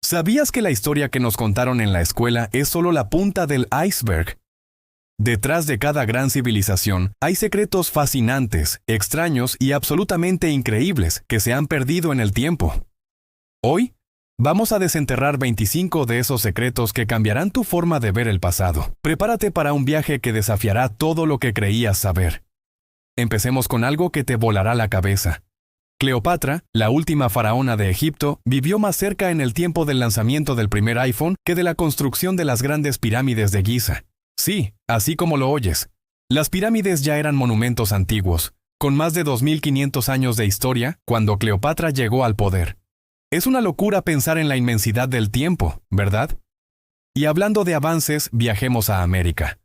¿Sabías que la historia que nos contaron en la escuela es solo la punta del iceberg? Detrás de cada gran civilización hay secretos fascinantes, extraños y absolutamente increíbles que se han perdido en el tiempo. Hoy, vamos a desenterrar 25 de esos secretos que cambiarán tu forma de ver el pasado. Prepárate para un viaje que desafiará todo lo que creías saber. Empecemos con algo que te volará la cabeza. Cleopatra, la última faraona de Egipto, vivió más cerca en el tiempo del lanzamiento del primer iPhone que de la construcción de las grandes pirámides de Giza. Sí, así como lo oyes. Las pirámides ya eran monumentos antiguos, con más de 2500 años de historia, cuando Cleopatra llegó al poder. Es una locura pensar en la inmensidad del tiempo, ¿verdad? Y hablando de avances, viajemos a América.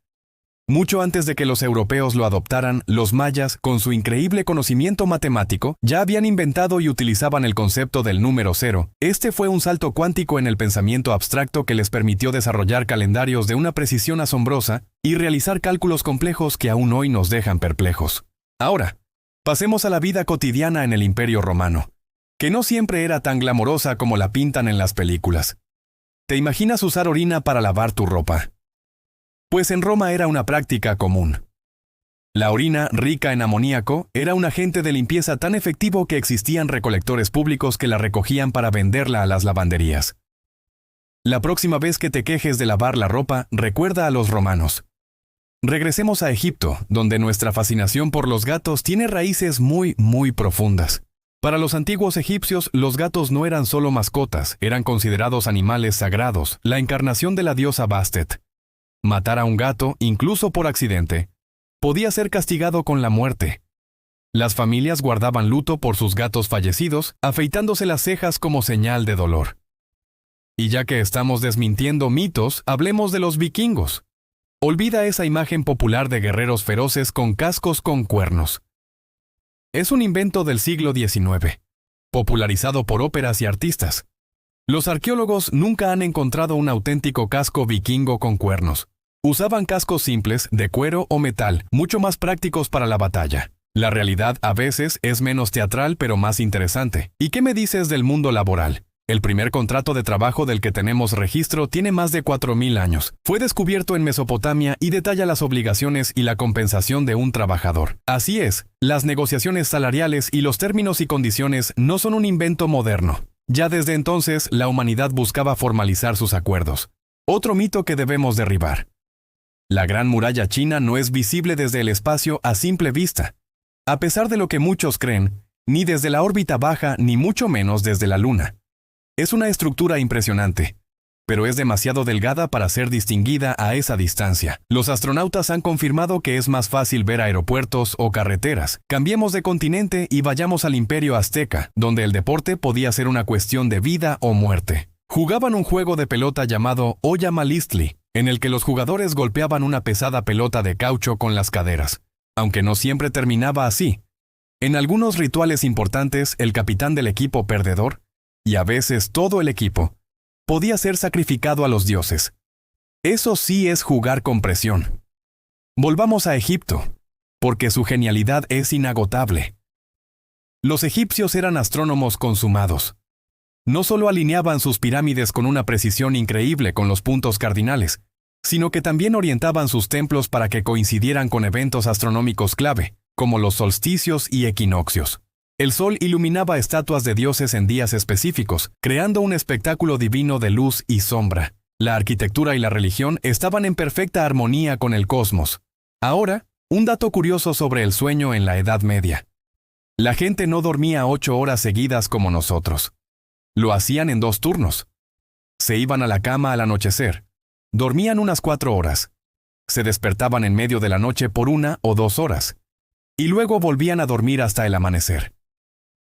Mucho antes de que los europeos lo adoptaran, los mayas, con su increíble conocimiento matemático, ya habían inventado y utilizaban el concepto del número cero. Este fue un salto cuántico en el pensamiento abstracto que les permitió desarrollar calendarios de una precisión asombrosa y realizar cálculos complejos que aún hoy nos dejan perplejos. Ahora, pasemos a la vida cotidiana en el Imperio Romano, que no siempre era tan glamorosa como la pintan en las películas. ¿Te imaginas usar orina para lavar tu ropa? Pues en Roma era una práctica común. La orina, rica en amoníaco, era un agente de limpieza tan efectivo que existían recolectores públicos que la recogían para venderla a las lavanderías. La próxima vez que te quejes de lavar la ropa, recuerda a los romanos. Regresemos a Egipto, donde nuestra fascinación por los gatos tiene raíces muy profundas. Para los antiguos egipcios, los gatos no eran solo mascotas, eran considerados animales sagrados, la encarnación de la diosa Bastet. Matar a un gato, incluso por accidente, podía ser castigado con la muerte. Las familias guardaban luto por sus gatos fallecidos, afeitándose las cejas como señal de dolor. Y ya que estamos desmintiendo mitos, hablemos de los vikingos. Olvida esa imagen popular de guerreros feroces con cascos con cuernos. Es un invento del siglo XIX, popularizado por óperas y artistas. Los arqueólogos nunca han encontrado un auténtico casco vikingo con cuernos. Usaban cascos simples, de cuero o metal, mucho más prácticos para la batalla. La realidad a veces es menos teatral pero más interesante. ¿Y qué me dices del mundo laboral? El primer contrato de trabajo del que tenemos registro tiene más de 4000 años. Fue descubierto en Mesopotamia y detalla las obligaciones y la compensación de un trabajador. Así es, las negociaciones salariales y los términos y condiciones no son un invento moderno. Ya desde entonces, la humanidad buscaba formalizar sus acuerdos. Otro mito que debemos derribar. La Gran Muralla China no es visible desde el espacio a simple vista. A pesar de lo que muchos creen, ni desde la órbita baja ni mucho menos desde la Luna. Es una estructura impresionante, pero es demasiado delgada para ser distinguida a esa distancia. Los astronautas han confirmado que es más fácil ver aeropuertos o carreteras. Cambiemos de continente y vayamos al Imperio Azteca, donde el deporte podía ser una cuestión de vida o muerte. Jugaban un juego de pelota llamado Oyamalistli, en el que los jugadores golpeaban una pesada pelota de caucho con las caderas, aunque no siempre terminaba así. En algunos rituales importantes, el capitán del equipo perdedor, y a veces todo el equipo, podía ser sacrificado a los dioses. Eso sí es jugar con presión. Volvamos a Egipto, porque su genialidad es inagotable. Los egipcios eran astrónomos consumados. No solo alineaban sus pirámides con una precisión increíble con los puntos cardinales, sino que también orientaban sus templos para que coincidieran con eventos astronómicos clave, como los solsticios y equinoccios. El sol iluminaba estatuas de dioses en días específicos, creando un espectáculo divino de luz y sombra. La arquitectura y la religión estaban en perfecta armonía con el cosmos. Ahora, un dato curioso sobre el sueño en la Edad Media. La gente no dormía 8 horas seguidas como nosotros. Lo hacían en 2 turnos. Se iban a la cama al anochecer. Dormían unas 4 horas. Se despertaban en medio de la noche por 1 o 2 horas. Y luego volvían a dormir hasta el amanecer.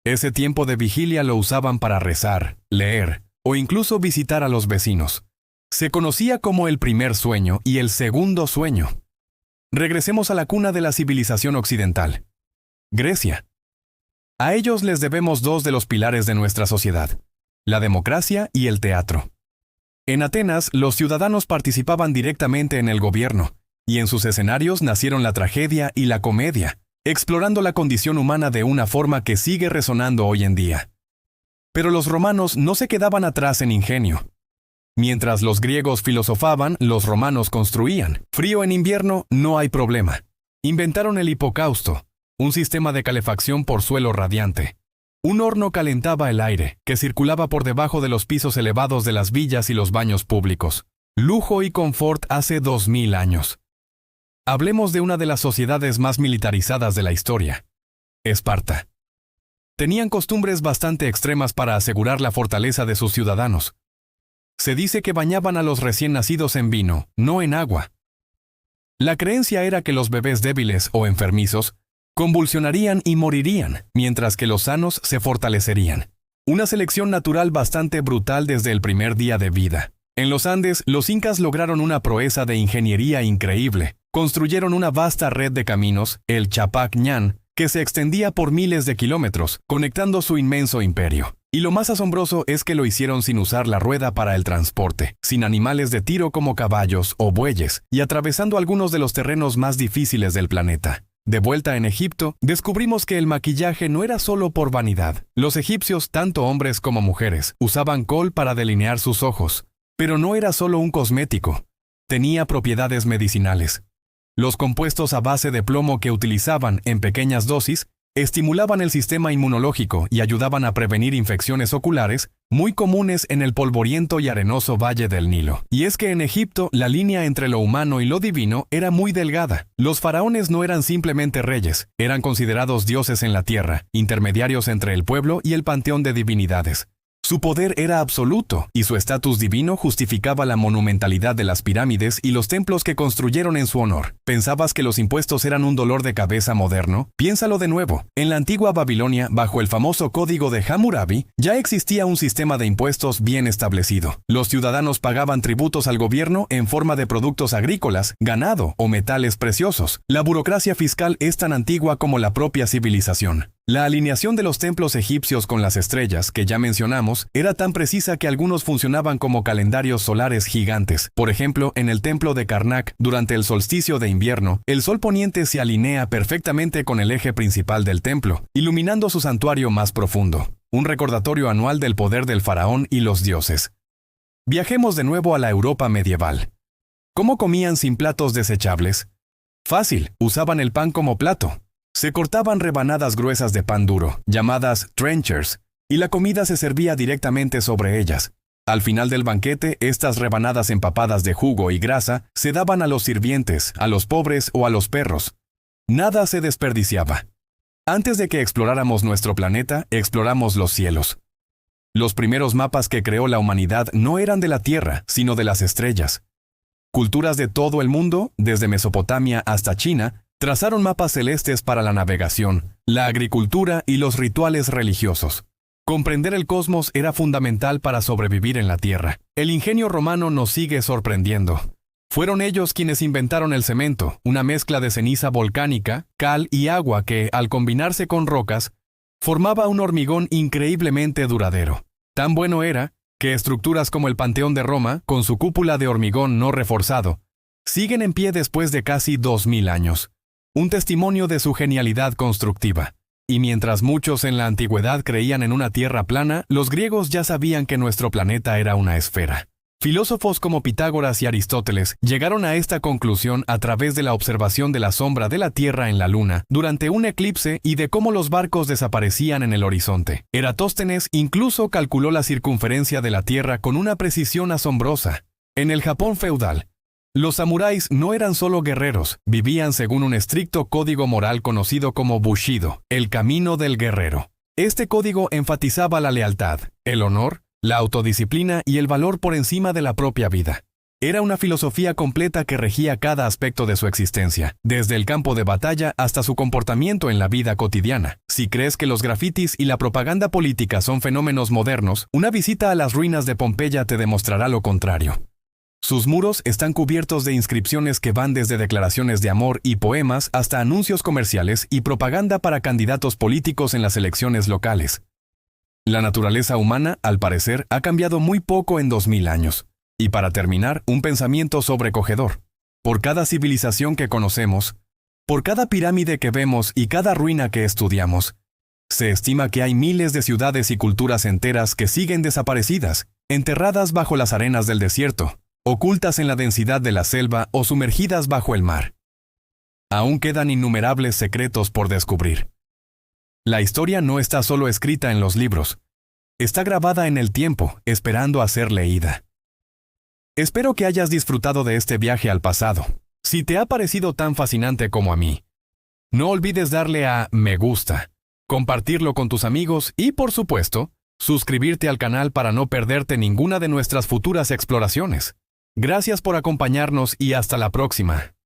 Ese tiempo de vigilia lo usaban para rezar, leer o incluso visitar a los vecinos. Se conocía como el primer sueño y el segundo sueño. Regresemos a la cuna de la civilización occidental, Grecia. A ellos les debemos 2 de los pilares de nuestra sociedad, la democracia y el teatro. En Atenas, los ciudadanos participaban directamente en el gobierno, y en sus escenarios nacieron la tragedia y la comedia, explorando la condición humana de una forma que sigue resonando hoy en día. Pero los romanos no se quedaban atrás en ingenio. Mientras los griegos filosofaban, los romanos construían. Frío en invierno, no hay problema. Inventaron el hipocausto, un sistema de calefacción por suelo radiante. Un horno calentaba el aire, que circulaba por debajo de los pisos elevados de las villas y los baños públicos. Lujo y confort hace 2000 años. Hablemos de una de las sociedades más militarizadas de la historia: Esparta. Tenían costumbres bastante extremas para asegurar la fortaleza de sus ciudadanos. Se dice que bañaban a los recién nacidos en vino, no en agua. La creencia era que los bebés débiles o enfermizos convulsionarían y morirían, mientras que los sanos se fortalecerían. Una selección natural bastante brutal desde el primer día de vida. En los Andes, los incas lograron una proeza de ingeniería increíble. Construyeron una vasta red de caminos, el Chapac Ñan, que se extendía por miles de kilómetros, conectando su inmenso imperio. Y lo más asombroso es que lo hicieron sin usar la rueda para el transporte, sin animales de tiro como caballos o bueyes, y atravesando algunos de los terrenos más difíciles del planeta. De vuelta en Egipto, descubrimos que el maquillaje no era solo por vanidad. Los egipcios, tanto hombres como mujeres, usaban col para delinear sus ojos. Pero no era solo un cosmético. Tenía propiedades medicinales. Los compuestos a base de plomo que utilizaban en pequeñas dosis estimulaban el sistema inmunológico y ayudaban a prevenir infecciones oculares muy comunes en el polvoriento y arenoso valle del Nilo. Y es que en Egipto la línea entre lo humano y lo divino era muy delgada. Los faraones no eran simplemente reyes, eran considerados dioses en la tierra, intermediarios entre el pueblo y el panteón de divinidades. Su poder era absoluto, y su estatus divino justificaba la monumentalidad de las pirámides y los templos que construyeron en su honor. ¿Pensabas que los impuestos eran un dolor de cabeza moderno? Piénsalo de nuevo. En la antigua Babilonia, bajo el famoso código de Hammurabi, ya existía un sistema de impuestos bien establecido. Los ciudadanos pagaban tributos al gobierno en forma de productos agrícolas, ganado o metales preciosos. La burocracia fiscal es tan antigua como la propia civilización. La alineación de los templos egipcios con las estrellas, que ya mencionamos, era tan precisa que algunos funcionaban como calendarios solares gigantes. Por ejemplo, en el templo de Karnak, durante el solsticio de invierno, el sol poniente se alinea perfectamente con el eje principal del templo, iluminando su santuario más profundo. Un recordatorio anual del poder del faraón y los dioses. Viajemos de nuevo a la Europa medieval. ¿Cómo comían sin platos desechables? Fácil, usaban el pan como plato. Se cortaban rebanadas gruesas de pan duro, llamadas trenchers, y la comida se servía directamente sobre ellas. Al final del banquete, estas rebanadas empapadas de jugo y grasa se daban a los sirvientes, a los pobres o a los perros. Nada se desperdiciaba. Antes de que exploráramos nuestro planeta, exploramos los cielos. Los primeros mapas que creó la humanidad no eran de la Tierra, sino de las estrellas. Culturas de todo el mundo, desde Mesopotamia hasta China, trazaron mapas celestes para la navegación, la agricultura y los rituales religiosos. Comprender el cosmos era fundamental para sobrevivir en la Tierra. El ingenio romano nos sigue sorprendiendo. Fueron ellos quienes inventaron el cemento, una mezcla de ceniza volcánica, cal y agua que, al combinarse con rocas, formaba un hormigón increíblemente duradero. Tan bueno era que estructuras como el Panteón de Roma, con su cúpula de hormigón no reforzado, siguen en pie después de casi 2000 años. Un testimonio de su genialidad constructiva. Y mientras muchos en la antigüedad creían en una tierra plana, los griegos ya sabían que nuestro planeta era una esfera. Filósofos como Pitágoras y Aristóteles llegaron a esta conclusión a través de la observación de la sombra de la Tierra en la Luna durante un eclipse y de cómo los barcos desaparecían en el horizonte. Eratóstenes incluso calculó la circunferencia de la Tierra con una precisión asombrosa. En el Japón feudal, los samuráis no eran solo guerreros, vivían según un estricto código moral conocido como Bushido, el camino del guerrero. Este código enfatizaba la lealtad, el honor, la autodisciplina y el valor por encima de la propia vida. Era una filosofía completa que regía cada aspecto de su existencia, desde el campo de batalla hasta su comportamiento en la vida cotidiana. Si crees que los grafitis y la propaganda política son fenómenos modernos, una visita a las ruinas de Pompeya te demostrará lo contrario. Sus muros están cubiertos de inscripciones que van desde declaraciones de amor y poemas hasta anuncios comerciales y propaganda para candidatos políticos en las elecciones locales. La naturaleza humana, al parecer, ha cambiado muy poco en 2000 años. Y para terminar, un pensamiento sobrecogedor. Por cada civilización que conocemos, por cada pirámide que vemos y cada ruina que estudiamos, Se estima que hay miles de ciudades y culturas enteras que siguen desaparecidas, enterradas bajo las arenas del desierto, ocultas en la densidad de la selva o sumergidas bajo el mar. Aún quedan innumerables secretos por descubrir. La historia no está solo escrita en los libros, está grabada en el tiempo, esperando a ser leída. Espero que hayas disfrutado de este viaje al pasado. Si te ha parecido tan fascinante como a mí, no olvides darle a me gusta, compartirlo con tus amigos y, por supuesto, suscribirte al canal para no perderte ninguna de nuestras futuras exploraciones. Gracias por acompañarnos y hasta la próxima.